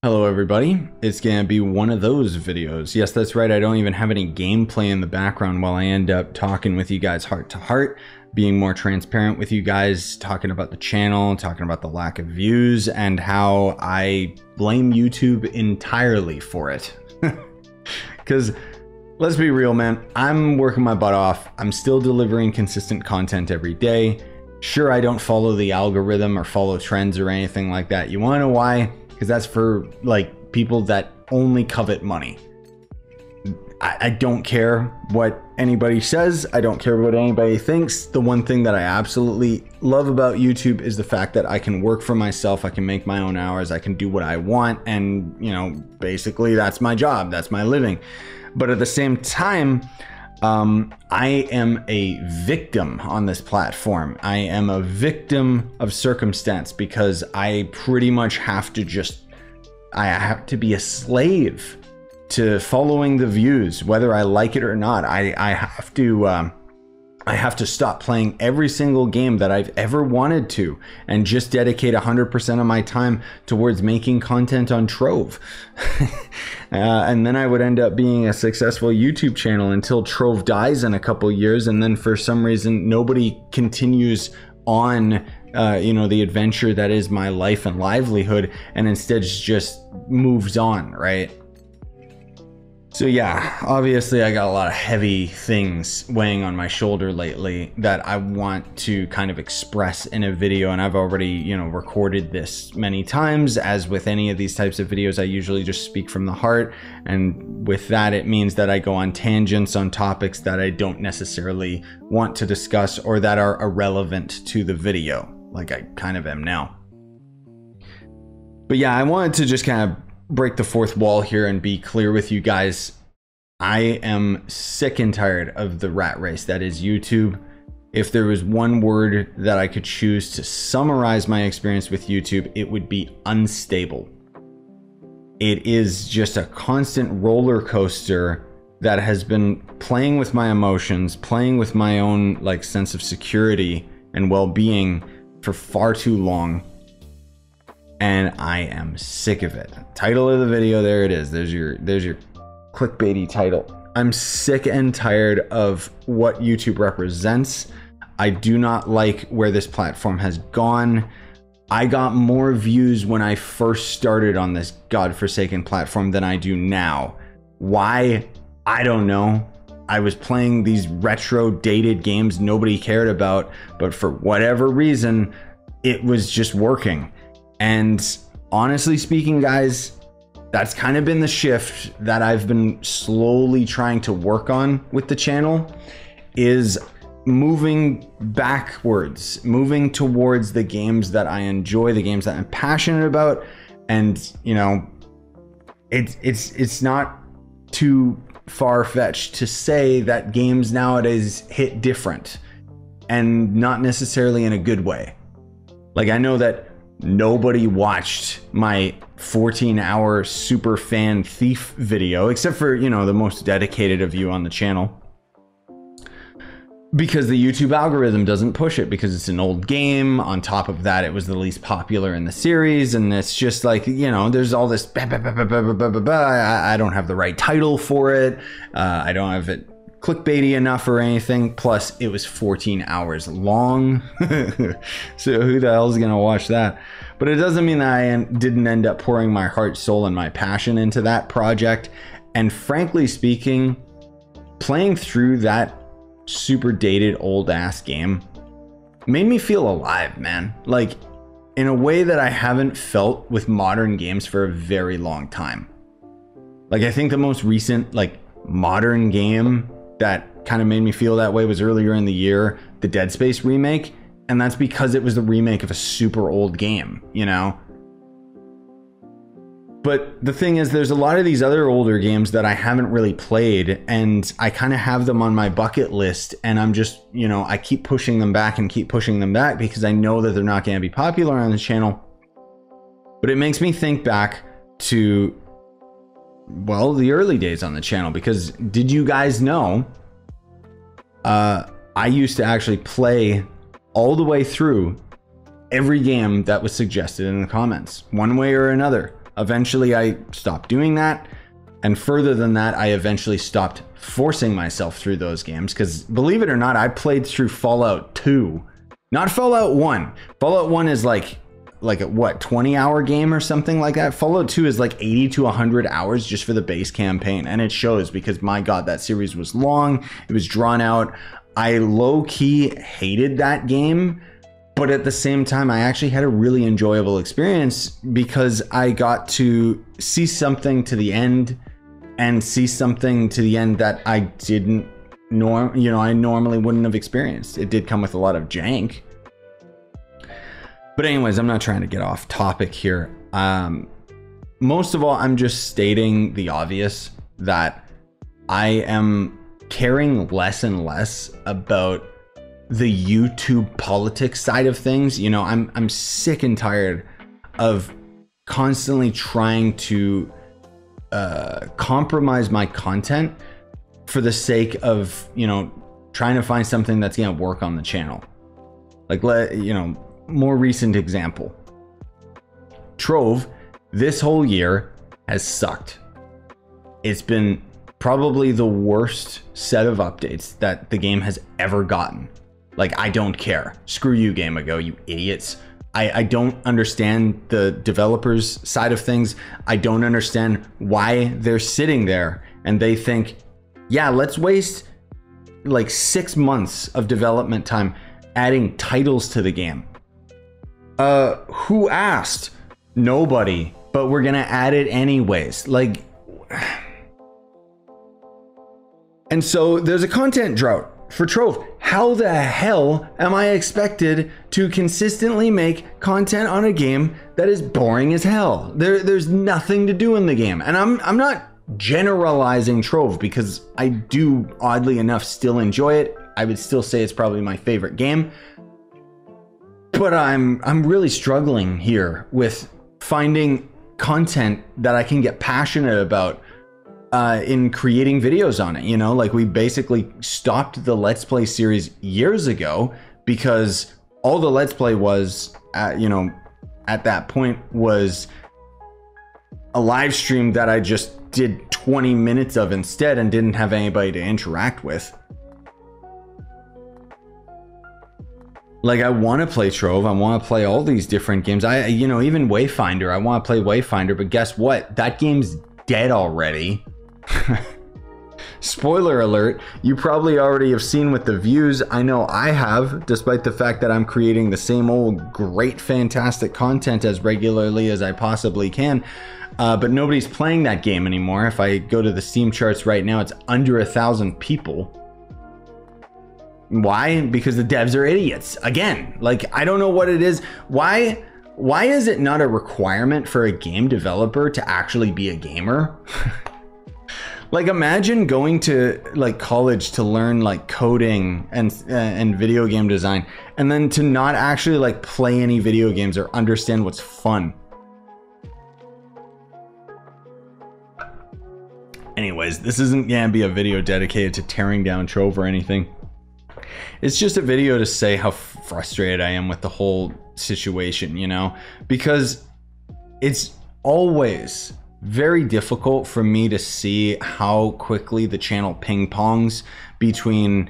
Hello everybody, it's gonna be one of those videos. Yes, that's right, I don't even have any gameplay in the background while I end up talking with you guys heart to heart, being more transparent with you guys, talking about the channel, talking about the lack of views, and how I blame YouTube entirely for it. Because let's be real, man, I'm working my butt off. I'm still delivering consistent content every day. Sure, I don't follow the algorithm or follow trends or anything like that. You wanna know why? Because that's for like people that only covet money. I don't care what anybody says. I don't care what anybody thinks. The one thing that I absolutely love about YouTube is the fact that I can work for myself. I can make my own hours. I can do what I want. And, you know, basically that's my job. That's my living. But at the same time, I am a victim on this platform. I am a victim of circumstance because I pretty much have to I have to be a slave to following the views, whether I like it or not. I have to stop playing every single game that I've ever wanted to and just dedicate 100% of my time towards making content on Trove. And then I would end up being a successful YouTube channel until Trove dies in a couple years, and then for some reason nobody continues on you know, the adventure that is my life and livelihood, and instead just moves on, right? So yeah, obviously I got a lot of heavy things weighing on my shoulder lately that I want to kind of express in a video, and I've already, you know, recorded this many times. As with any of these types of videos, I usually just speak from the heart, and with that it means that I go on tangents on topics that I don't necessarily want to discuss or that are irrelevant to the video, like I kind of am now. But yeah, I wanted to just kind of break the fourth wall here and be clear with you guys. I am sick and tired of the rat race that is YouTube. If there was one word that I could choose to summarize my experience with YouTube, it would be unstable. It is just a constant roller coaster that has been playing with my emotions, playing with my own like sense of security and well-being for far too long. And I am sick of it. Title of the video, there it is. There's your clickbaity title. I'm sick and tired of what YouTube represents. I do not like where this platform has gone. I got more views when I first started on this godforsaken platform than I do now. Why? I don't know. I was playing these retro dated games nobody cared about, but for whatever reason, it was just working. And honestly speaking, guys, that's kind of been the shift that I've been slowly trying to work on with the channel, is moving backwards, moving towards the games that I enjoy, the games that I'm passionate about. And, you know, it's not too far-fetched to say that games nowadays hit different, and not necessarily in a good way. Like, I know that nobody watched my 14-hour super fan thief video, except for, you know, the most dedicated of you on the channel, because the YouTube algorithm doesn't push it, because it's an old game. On top of that, it was the least popular in the series, and it's just like, you know, there's all this I don't have the right title for it, I don't have it clickbaity enough or anything, plus it was 14 hours long. So who the hell is gonna watch that? But it doesn't mean that I didn't end up pouring my heart, soul, and my passion into that project. And frankly speaking, playing through that super dated old ass game made me feel alive, man. Like, in a way that I haven't felt with modern games for a very long time. Like, I think the most recent like modern game that kind of made me feel that way was earlier in the year, the Dead Space remake. And that's because it was the remake of a super old game, you know? But the thing is, there's a lot of these other older games that I haven't really played, and I kind of have them on my bucket list, and I'm just, you know, I keep pushing them back and keep pushing them back because I know that they're not going to be popular on the channel. But it makes me think back to, well, the early days on the channel, because did you guys know I used to actually play all the way through every game that was suggested in the comments, one way or another. Eventually I stopped doing that. And further than that, I eventually stopped forcing myself through those games, because believe it or not, I played through Fallout 2, not Fallout 1. Fallout 1 is like a what, 20-hour game or something like that. Fallout 2 is like 80 to 100 hours just for the base campaign, and it shows, because my God, that series was long. It was drawn out. I low-key hated that game, but at the same time, I actually had a really enjoyable experience because I got to see something to the end, and see something to the end that I didn't I normally wouldn't have experienced. It did come with a lot of jank. But anyways, I'm not trying to get off topic here. Most of all, I'm just stating the obvious, that I am caring less and less about the YouTube politics side of things. You know, I'm sick and tired of constantly trying to compromise my content for the sake of, trying to find something that's gonna work on the channel. Like, more recent example, Trove this whole year has sucked. It's been probably the worst set of updates that the game has ever gotten. Like, I don't care. Screw you, Game Ago, you idiots. I don't understand the developers' side of things. I don't understand why they're sitting there and they think, yeah, let's waste like 6 months of development time adding titles to the game. Who asked? Nobody, but we're gonna add it anyways. Like, and so there's a content drought for Trove. How the hell am I expected to consistently make content on a game that is boring as hell? There's nothing to do in the game. And I'm not generalizing Trove, because I do, oddly enough, still enjoy it. I would still say it's probably my favorite game. But I'm really struggling here with finding content that I can get passionate about in creating videos on it. Like, we basically stopped the Let's Play series years ago because all the Let's Play was, at that point, was a live stream that I just did 20 minutes of instead and didn't have anybody to interact with. Like, I want to play Trove. I want to play all these different games. Even Wayfinder. I want to play Wayfinder, but guess what? That game's dead already. Spoiler alert, you probably already have seen with the views. I know I have, despite the fact that I'm creating the same old great, fantastic content as regularly as I possibly can. But nobody's playing that game anymore. If I go to the Steam charts right now, it's under 1,000 people. Why? Because the devs are idiots. Again, like, I don't know what it is. Why is it not a requirement for a game developer to actually be a gamer? Like, imagine going to like college to learn like coding and video game design, and then to not actually like play any video games or understand what's fun. Anyways, this isn't gonna be a video dedicated to tearing down Trove or anything. It's just a video to say how frustrated I am with the whole situation, because it's always very difficult for me to see how quickly the channel ping pongs between,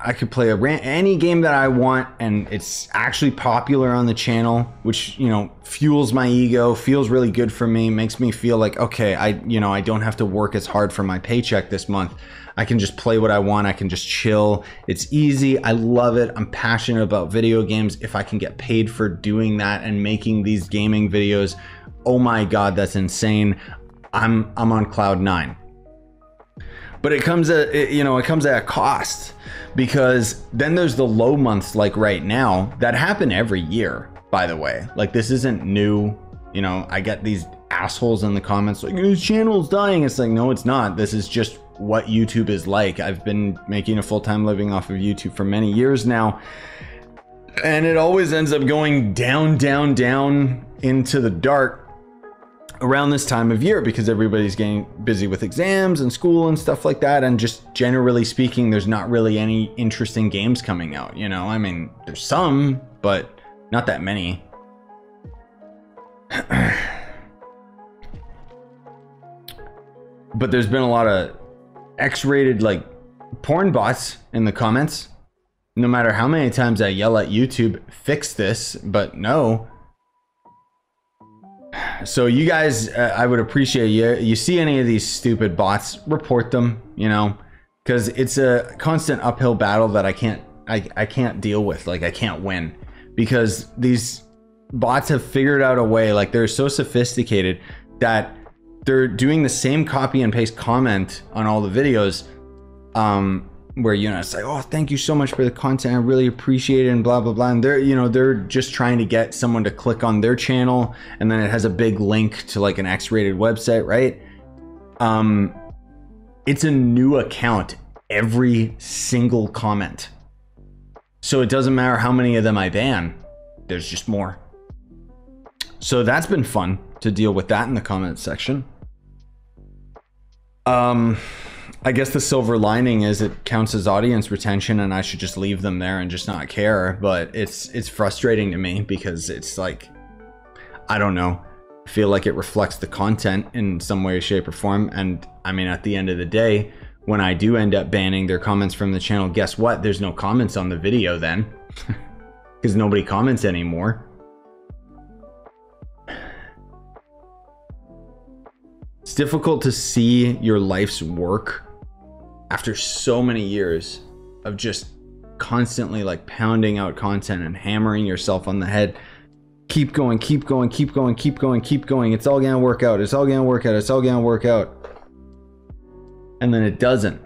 I could play any game that I want and it's actually popular on the channel, which, fuels my ego, feels really good for me, makes me feel like, okay, I don't have to work as hard for my paycheck this month. I can just play what I want. I can just chill. It's easy. I love it. I'm passionate about video games. If I can get paid for doing that and making these gaming videos, oh my God, that's insane. I'm on cloud 9. But it comes at a cost, because then there's the low months like right now that happen every year, by the way. Like, this isn't new. I get these assholes in the comments like, this channel's dying. It's like, no, it's not. This is just what YouTube is like. I've been making a full-time living off of YouTube for many years now, and it always ends up going down, down, down into the dark around this time of year, because everybody's getting busy with exams and school and stuff like that, and just generally speaking, there's not really any interesting games coming out. I mean, there's some, but not that many. But there's been a lot of X-rated like porn bots in the comments. No matter how many times I yell at YouTube, fix this, but no. So you guys, I would appreciate you see any of these stupid bots, report them, you know, because it's a constant uphill battle that I can't deal with. Like, I can't win, because these bots have figured out a way, like they're so sophisticated that they're doing the same copy and paste comment on all the videos, where, you know, it's like, oh, thank you so much for the content, I really appreciate it, and blah blah blah, and they're, you know, they're just trying to get someone to click on their channel, and then it has a big link to like an X-rated website, right? It's a new account every single comment, so it doesn't matter how many of them I ban, there's just more. So that's been fun to deal with that in the comment section. I guess the silver lining is it counts as audience retention, and I should just leave them there and just not care. But it's frustrating to me, because it's like, I don't know, I feel like it reflects the content in some way, shape, or form. And I mean, at the end of the day, when I do end up banning their comments from the channel, guess what? There's no comments on the video then, because nobody comments anymore. It's difficult to see your life's work after so many years of just constantly like pounding out content and hammering yourself on the head. Keep going, keep going, keep going, keep going, keep going. It's all gonna work out. It's all gonna work out. It's all gonna work out. And then it doesn't.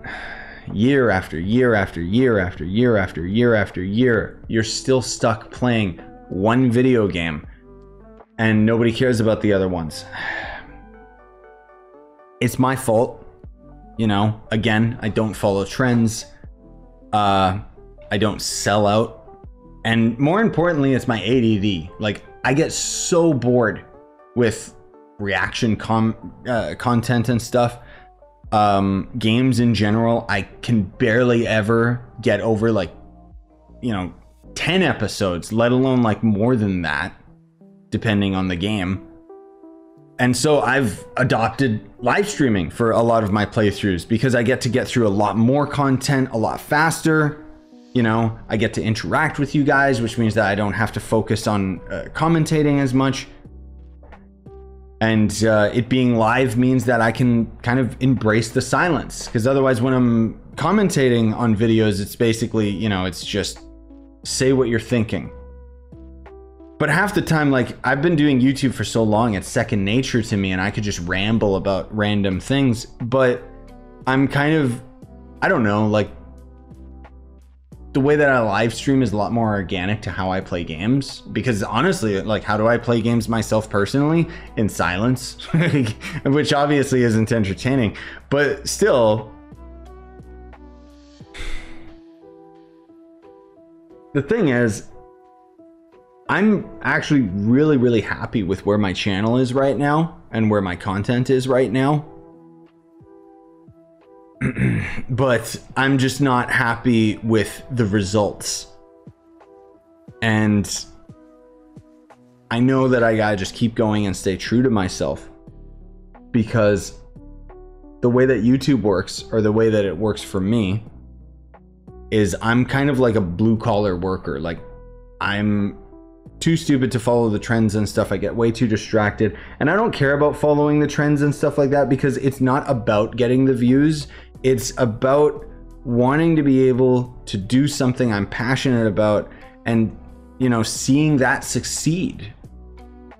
Year after year after year after year after year after year, you're still stuck playing one video game and nobody cares about the other ones. It's my fault. You know, again, I don't follow trends. I don't sell out. And more importantly, it's my ADD. Like, I get so bored with reaction content and stuff. Games in general, I can barely ever get over, like, you know, 10 episodes, let alone like more than that, depending on the game. And so I've adopted live streaming for a lot of my playthroughs, because I get to get through a lot more content a lot faster. You know, I get to interact with you guys, which means that I don't have to focus on commentating as much. And it being live means that I can kind of embrace the silence, because otherwise when I'm commentating on videos, it's basically, you know, it's just say what you're thinking. But half the time, like, I've been doing YouTube for so long, it's second nature to me, and I could just ramble about random things. But I'm kind of, I don't know, like, the way that I live stream is a lot more organic to how I play games. Because honestly, like, how do I play games myself personally? In silence, which obviously isn't entertaining, but still. The thing is, I'm actually really, really happy with where my channel is right now and where my content is right now. But I'm just not happy with the results. And I know that I gotta just keep going and stay true to myself, because the way that YouTube works, or the way that it works for me, is I'm kind of like a blue collar worker. Like, I'm too stupid to follow the trends and stuff. I get way too distracted, and I don't care about following the trends and stuff like that, because it's not about getting the views. It's about wanting to be able to do something I'm passionate about, and, you know, seeing that succeed.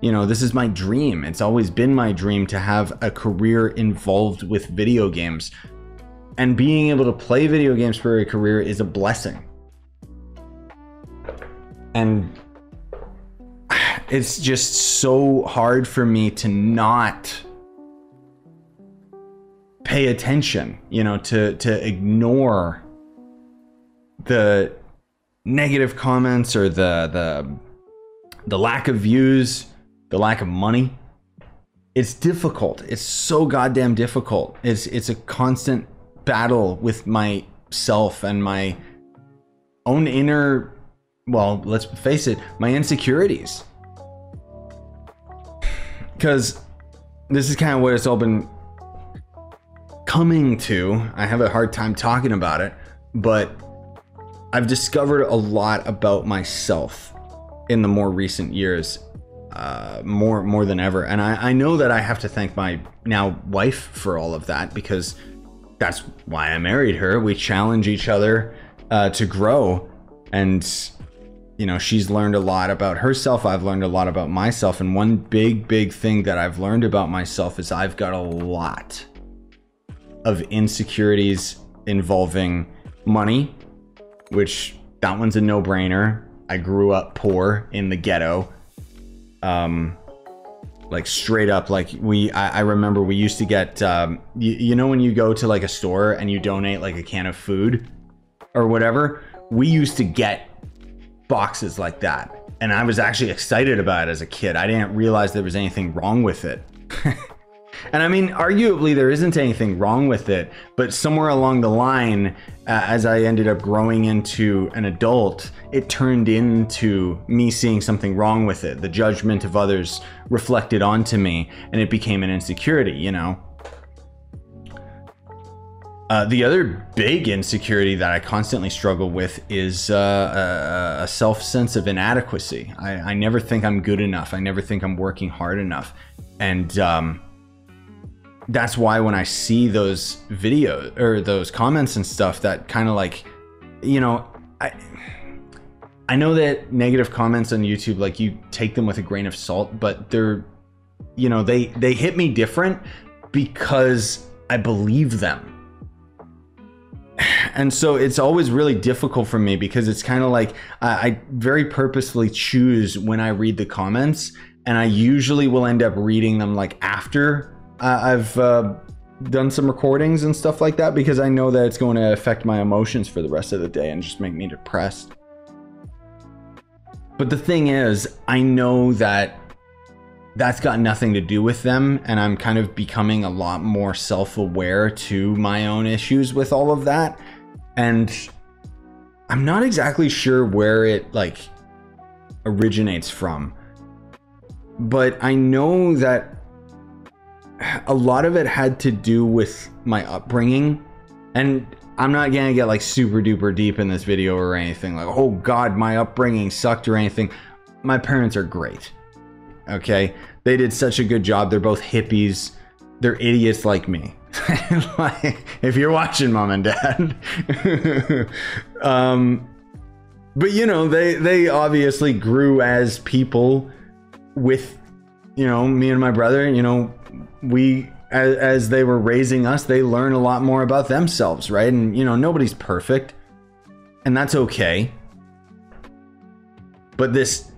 You know, this is my dream. It's always been my dream to have a career involved with video games, and being able to play video games for a career is a blessing. And it's just so hard for me to not pay attention, you know, to ignore the negative comments, or the lack of views, the lack of money. It's difficult. It's so goddamn difficult. It's a constant battle with myself and my own inner, well, let's face it, my insecurities. because this is kind of what it's all been coming to. I have a hard time talking about it, but I've discovered a lot about myself in the more recent years, more than ever. And I know that I have to thank my now wife for all of that, because that's why I married her. We challenge each other to grow, and you know, she's learned a lot about herself. I've learned a lot about myself. And one big thing that I've learned about myself is I've got a lot of insecurities involving money, which that one's a no-brainer. I grew up poor in the ghetto. Like straight up, like I remember we used to get, you know, when you go to like a store and you donate like a can of food or whatever, we used to get boxes like that. And I was actually excited about it as a kid. I didn't realize there was anything wrong with it. And I mean, arguably there isn't anything wrong with it, but somewhere along the line, as I ended up growing into an adult, it turned into me seeing something wrong with it. The judgment of others reflected onto me, and it became an insecurity, you know? The other big insecurity that I constantly struggle with is a self-sense of inadequacy. I never think I'm good enough. I never think I'm working hard enough. And that's why when I see those videos or those comments and stuff, that kind of like, you know, I know that negative comments on YouTube, like you take them with a grain of salt, but they're, you know, they hit me different because I believe them. And so it's always really difficult for me, because it's kind of like I very purposely choose when I read the comments, and I usually will end up reading them like after I've done some recordings and stuff like that, because I know that it's going to affect my emotions for the rest of the day and just make me depressed. But the thing is, I know that that's got nothing to do with them, and I'm kind of becoming a lot more self-aware to my own issues with all of that. And I'm not exactly sure where it like originates from, but I know that a lot of it had to do with my upbringing. And I'm not gonna get like super duper deep in this video or anything like, oh God, my upbringing sucked or anything. My parents are great. Okay, they did such a good job. They're both hippies. They're idiots like me. Like, if you're watching, Mom and Dad. But you know, they obviously grew as people with, you know, me and my brother. You know, we as they were raising us, they learn a lot more about themselves, right? And you know, nobody's perfect, and that's okay. But this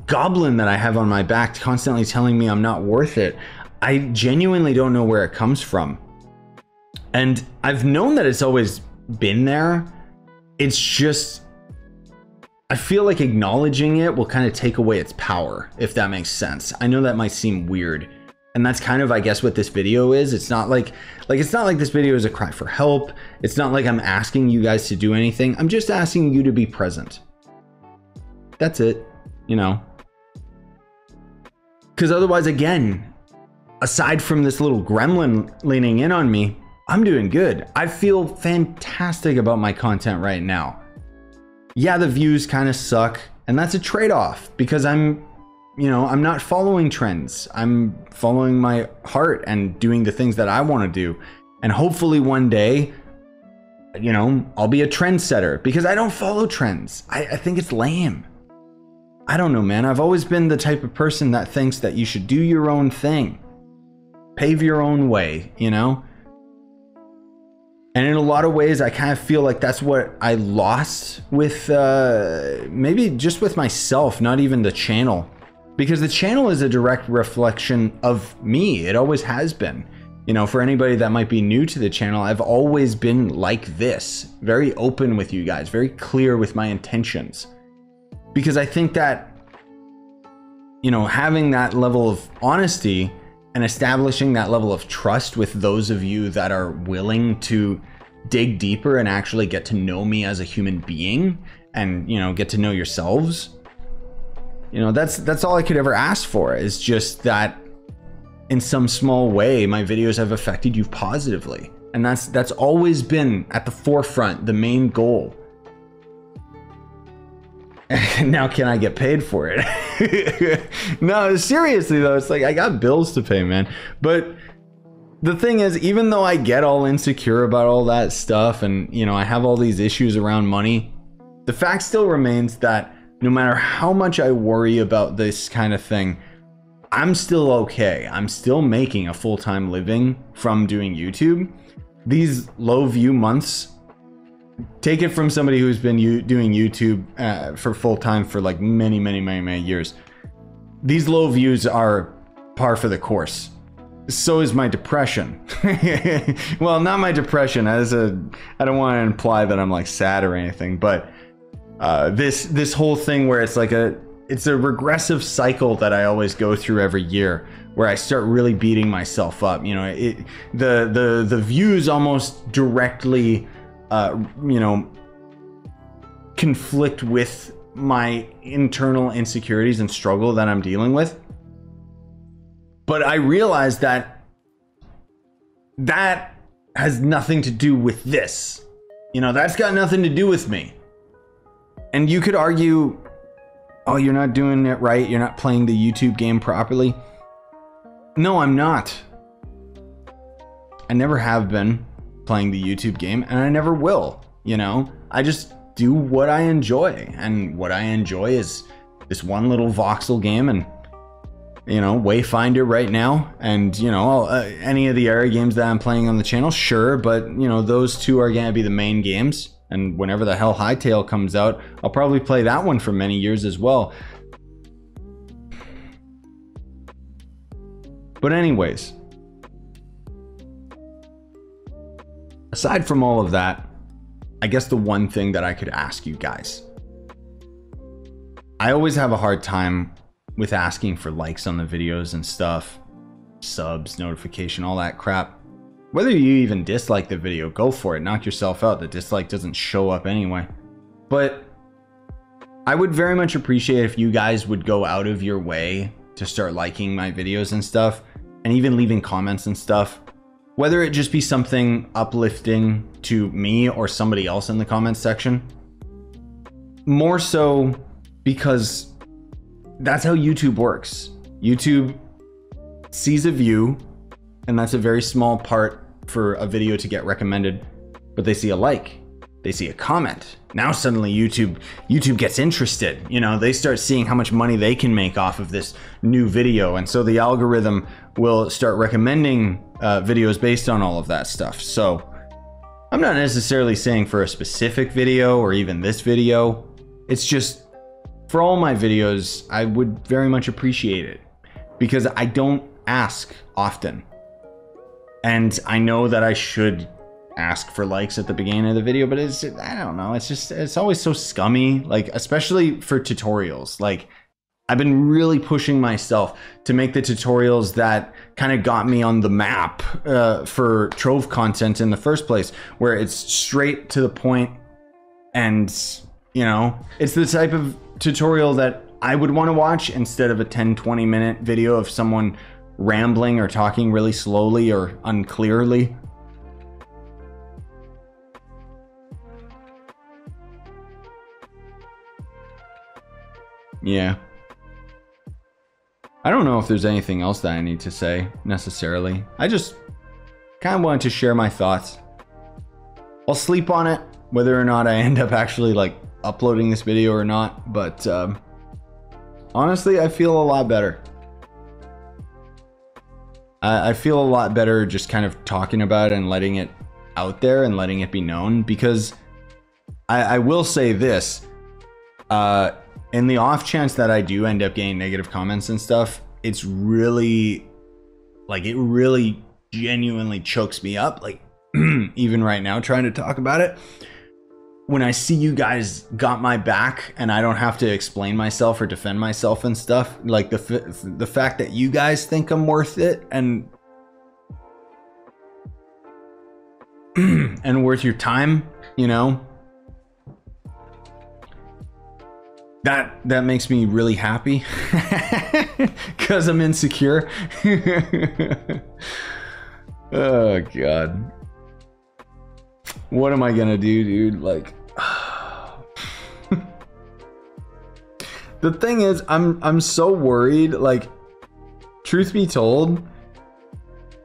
goblin that I have on my back constantly telling me I'm not worth it, I genuinely don't know where it comes from. And I've known that it's always been there. It's just, I feel like acknowledging it will kind of take away its power, if that makes sense. I know that might seem weird. And that's kind of, I guess, what this video is. It's not like it's not like this video is a cry for help. It's not like I'm asking you guys to do anything. I'm just asking you to be present. That's it, you know? Because otherwise, again, aside from this little gremlin leaning in on me, I'm doing good. I feel fantastic about my content right now. Yeah, the views kind of suck, and that's a trade-off, because I'm not following trends. I'm following my heart and doing the things that I want to do. And hopefully one day, you know, I'll be a trendsetter, because I don't follow trends. I think it's lame. I don't know, man. I've always been the type of person that thinks that you should do your own thing. Pave your own way, you know? And in a lot of ways, I kind of feel like that's what I lost with, maybe just with myself, not even the channel. Because the channel is a direct reflection of me. It always has been. You know, for anybody that might be new to the channel, I've always been like this. Very open with you guys, very clear with my intentions. Because I think that, you know, having that level of honesty and establishing that level of trust with those of you that are willing to dig deeper and actually get to know me as a human being and, you know, get to know yourselves, You know, that's all I could ever ask for, is just that in some small way my videos have affected you positively. And that's always been at the forefront, the main goal. Now, can I get paid for it? No, seriously though, it's like I got bills to pay, man. But the thing is, even though I get all insecure about all that stuff, and you know, I have all these issues around money, the fact still remains that no matter how much I worry about this kind of thing, I'm still okay. I'm still making a full-time living from doing YouTube. These low view months, take it from somebody who's been doing YouTube for full-time for like many years. These low views are par for the course. So is my depression. Well, not my depression. I don't want to imply that I'm like sad or anything, but this whole thing where it's like it's a regressive cycle that I always go through every year, where I start really beating myself up. You know, the views almost directly, you know, conflict with my internal insecurities and struggle that I'm dealing with. But I realize that has nothing to do with this. You know, that's got nothing to do with me. And you could argue, oh, you're not doing it right. You're not playing the YouTube game properly. No, I'm not. I never have been playing the YouTube game, and I never will. You know, I just do what I enjoy, and what I enjoy is this one little voxel game, and you know, Wayfinder right now, and you know, any of the area games that I'm playing on the channel, sure, but you know, those two are gonna be the main games. And whenever the hell Hightail comes out, I'll probably play that one for many years as well. But anyways, aside from all of that, I guess the one thing that I could ask you guys, I always have a hard time with asking for likes on the videos and stuff, subs, notification, all that crap. Whether you even dislike the video, go for it, knock yourself out. The dislike doesn't show up anyway. But I would very much appreciate if you guys would go out of your way to start liking my videos and stuff, and even leaving comments and stuff. Whether it just be something uplifting to me or somebody else in the comments section. More so because that's how YouTube works. YouTube sees a view, and that's a very small part for a video to get recommended, but they see a like, they see a comment. Now suddenly YouTube gets interested. You know, they start seeing how much money they can make off of this new video, and so the algorithm will start recommending videos based on all of that stuff. So I'm not necessarily saying for a specific video or even this video. It's just for all my videos, I would very much appreciate it, because I don't ask often. And I know that I should ask for likes at the beginning of the video, but it's, I don't know, it's always so scummy, like especially for tutorials. Like I've been really pushing myself to make the tutorials that kind of got me on the map for Trove content in the first place, where it's straight to the point, and you know, it's the type of tutorial that I would want to watch instead of a 10-20 minute video of someone rambling or talking really slowly or unclearly. Yeah. I don't know if there's anything else that I need to say necessarily. I just kind of wanted to share my thoughts. I'll sleep on it, whether or not I end up actually like uploading this video or not, but honestly, I feel a lot better. I feel a lot better just kind of talking about it and letting it out there and letting it be known, because I will say this, in the off chance that I do end up getting negative comments and stuff, it's really, like, it really genuinely chokes me up, like even right now trying to talk about it. When I see you guys got my back and I don't have to explain myself or defend myself and stuff, like the fact that you guys think I'm worth it and and worth your time, you know, that makes me really happy because I'm insecure. Oh God, what am I gonna do, dude? Like, the thing is, I'm so worried. Like, truth be told,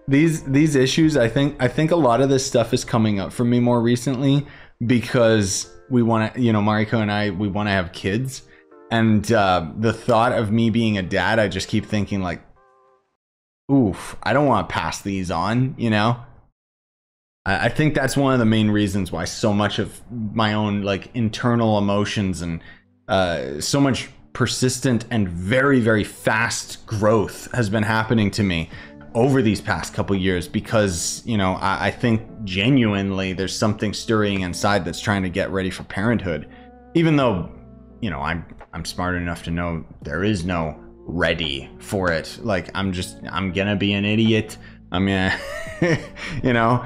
these issues, I think a lot of this stuff is coming up for me more recently because we want to, you know, Mariko and I, we want to have kids. And the thought of me being a dad, I just keep thinking like, oof, I don't want to pass these on, you know? I think that's one of the main reasons why so much of my own like internal emotions and so much persistent and very, very fast growth has been happening to me over these past couple years, because, you know, I think genuinely there's something stirring inside that's trying to get ready for parenthood, even though, you know, I'm smart enough to know there is no ready for it. Like, I'm gonna be an idiot. I'm gonna, you know,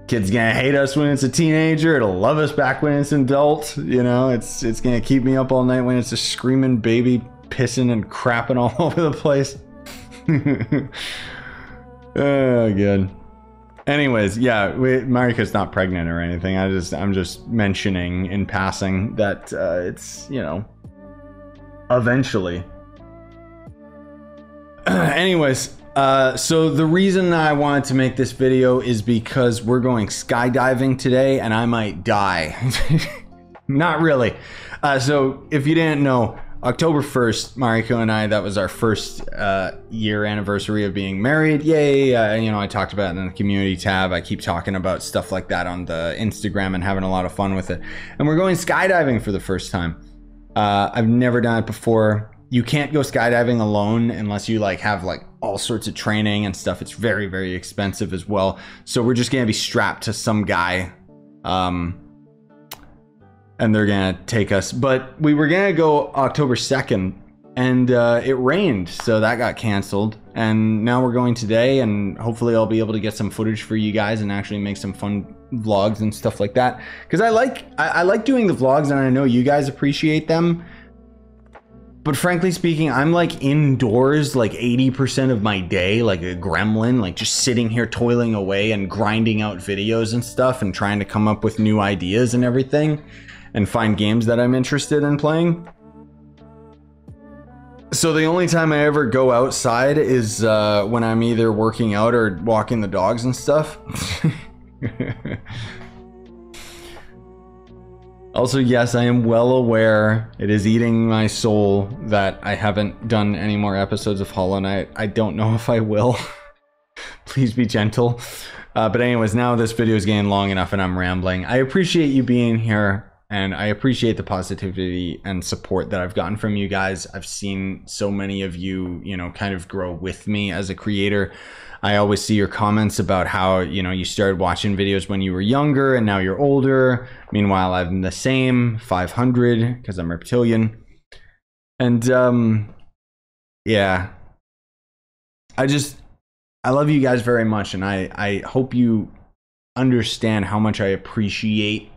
kid's gonna hate us when it's a teenager. It'll love us back when it's an adult. You know, it's gonna keep me up all night when it's a screaming baby pissing and crapping all over the place. Oh, good. Anyways, yeah, Mariko's not pregnant or anything. I'm just mentioning in passing that it's, you know, eventually. Anyways, so the reason I wanted to make this video is because we're going skydiving today and I might die. Not really. So if you didn't know, October 1st, Mariko and I, that was our first year anniversary of being married. Yay! You know, I talked about it in the community tab. I keep talking about stuff like that on the Instagram and having a lot of fun with it. And we're going skydiving for the first time. I've never done it before. You can't go skydiving alone unless you like have like all sorts of training and stuff. It's very, very expensive as well. So we're just gonna be strapped to some guy. And they're gonna take us, but we were gonna go October 2nd and it rained, so that got canceled, and now we're going today, and hopefully I'll be able to get some footage for you guys and actually make some fun vlogs and stuff like that, because I like doing the vlogs and I know you guys appreciate them, but frankly speaking, I'm like indoors like 80% of my day, like a gremlin, like just sitting here toiling away and grinding out videos and stuff and trying to come up with new ideas and everything and find games that I'm interested in playing. So the only time I ever go outside is when I'm either working out or walking the dogs and stuff. Also, yes, I am well aware it is eating my soul that I haven't done any more episodes of Hollow Knight. I don't know if I will. Please be gentle. But anyways, now this video is getting long enough and I'm rambling. I appreciate you being here. And I appreciate the positivity and support that I've gotten from you guys. I've seen so many of you, you know, kind of grow with me as a creator. I always see your comments about how, you know, you started watching videos when you were younger and now you're older. Meanwhile, I'm the same, 500, because I'm reptilian. And yeah, I love you guys very much. And I hope you understand how much I appreciate,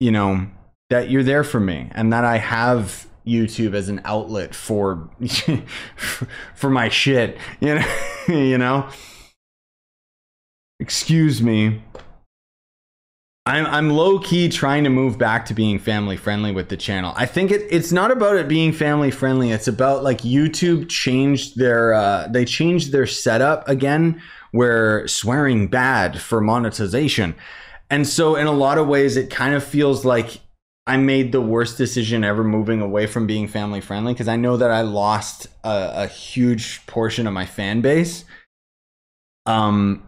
you know, that you're there for me and that I have YouTube as an outlet for for my shit, you know. You know, excuse me, I'm low-key trying to move back to being family friendly with the channel. I think it's not about it being family friendly, it's about like YouTube changed their they changed their setup again, where swearing bad for monetization. And so in a lot of ways, it kind of feels like I made the worst decision ever moving away from being family friendly, because I know that I lost a huge portion of my fan base. And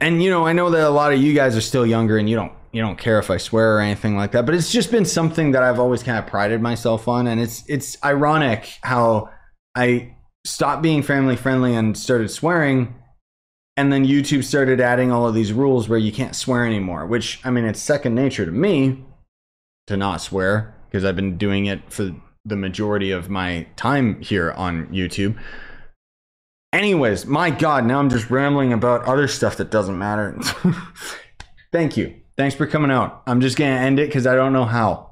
you know, I know that a lot of you guys are still younger and you don't care if I swear or anything like that, but it's just been something that I've always kind of prided myself on. And it's ironic how I stopped being family friendly and started swearing. And then YouTube started adding all of these rules where you can't swear anymore, which, I mean, it's second nature to me to not swear because I've been doing it for the majority of my time here on YouTube. Anyways, my God, now I'm just rambling about other stuff that doesn't matter. Thank you. Thanks for coming out. I'm just going to end it because I don't know how.